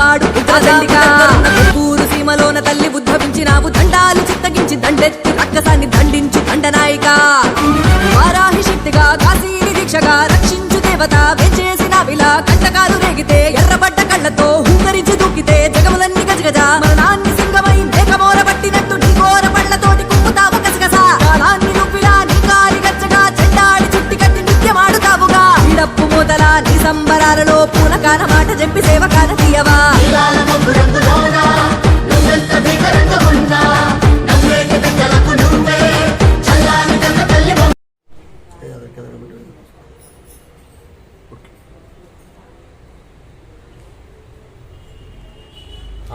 వాడు ఊరు సీమలోన తల్లి ఉద్భవించినావు దండాలు చిత్తగించి దండెత్తి రక్కసాన్ని దండించు దండనాయిక వారాహి శక్తిగా కాశీని దీక్షగా రక్షించు దేవత వెంచేసిన విలా కంటకాలు రేగితే ఎర్రబడ్డ కళ్ళతో హూకరించి దూకితే జగములన్నీ గజగజ మరణాన్ని సింగమై మేఘమోర పట్టినట్టు నీ ఘోర పళ్ళతోటి కుమ్ముతావు గసగస కాలాన్ని నువ్విలా నీ కాలి గచ్చగా చెండాడి చుట్టి కట్టి నిత్యమాడుతావుగా ఇడప్పు మూతల నీ సంబరాలలో పూలకాన మాట చెప్పి సేవకాన తీయవా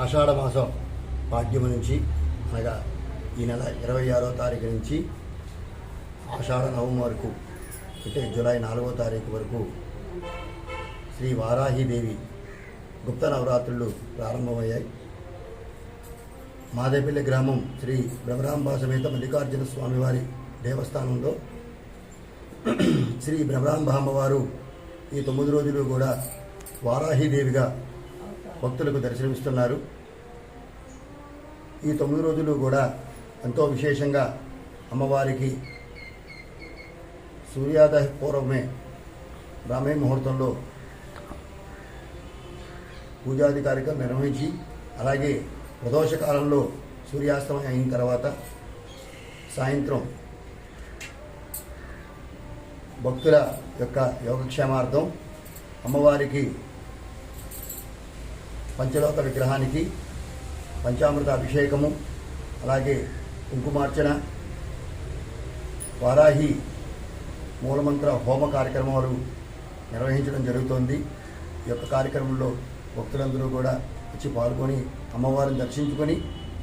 ఆషాఢ మాసం పాడ్యము నుంచి అనగా ఈ నెల 26వ తారీఖు నుంచి ఆషాఢ నవమి వరకు అంటే జూలై 4వ తారీఖు వరకు శ్రీ వారాహీదేవి గుప్త నవరాత్రులు ప్రారంభమయ్యాయి. మాదేపల్లి గ్రామం శ్రీ భ్రమరాంబ సమేత మల్లికార్జున స్వామివారి దేవస్థానంలో శ్రీ భ్రమరాంబ అమ్మవారు ఈ 9 రోజులు కూడా వారాహీదేవిగా భక్తులకు దర్శనమిస్తున్నారు. ఈ 9 రోజులు కూడా ఎంతో విశేషంగా అమ్మవారికి సూర్యోదయ పూర్వమే బ్రాహ్మీ ముహూర్తంలో పూజాది కార్యక్రమం నిర్వహించి అలాగే ప్రదోష కాలంలో సూర్యాస్తమయం అయిన తర్వాత సాయంత్రం భక్తుల యొక్క యోగక్షేమార్థం అమ్మవారికి పంచలోక విగ్రహానికి పంచామృత అభిషేకము అలాగే కుంకుమార్చన వారాహి మూలమంత్ర హోమ కార్యక్రమాలు నిర్వహించడం జరుగుతోంది. ఈ యొక్క కార్యక్రమంలో భక్తులందరూ కూడా వచ్చి పాల్గొని అమ్మవారిని దర్శించుకొని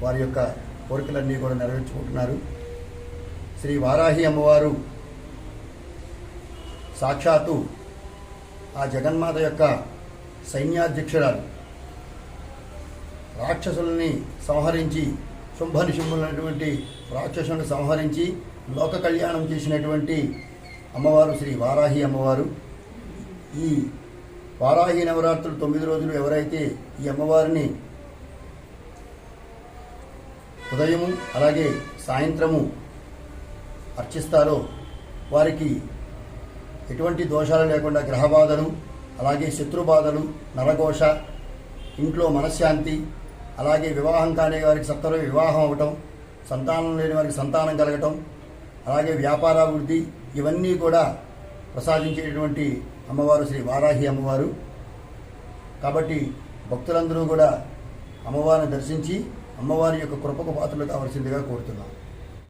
వారి యొక్క కోరికలన్నీ కూడా నెరవేర్చుకుంటున్నారు. శ్రీ వారాహి అమ్మవారు సాక్షాత్తు ఆ జగన్మాత యొక్క సైన్యాధ్యక్షురాలు. రాక్షసుల్ని సంహరించి శుంభనిశుంభులైనటువంటి రాక్షసులను సంహరించి లోక కళ్యాణం చేసినటువంటి అమ్మవారు శ్రీ వారాహి అమ్మవారు. ఈ వారాహి నవరాత్రులు 9 రోజులు ఎవరైతే ఈ అమ్మవారిని ఉదయము అలాగే సాయంత్రము అర్చిస్తారో వారికి ఎటువంటి దోషాలు లేకుండా గ్రహబాధలు అలాగే శత్రుబాధలు నరఘోష ఇంట్లో మనశ్శాంతి అలాగే వివాహం కాని వారికి సత్వరం వివాహం అవ్వటం సంతానం లేని వారికి సంతానం కలగటం అలాగే వ్యాపారాభివృద్ధి ఇవన్నీ కూడా ప్రసాదించేటువంటి అమ్మవారు శ్రీ వారాహి అమ్మవారు. కాబట్టి భక్తులందరూ కూడా అమ్మవారిని దర్శించి అమ్మవారి యొక్క కృపకు పాత్రలు కావాల్సిందిగా కోరుతున్నాం.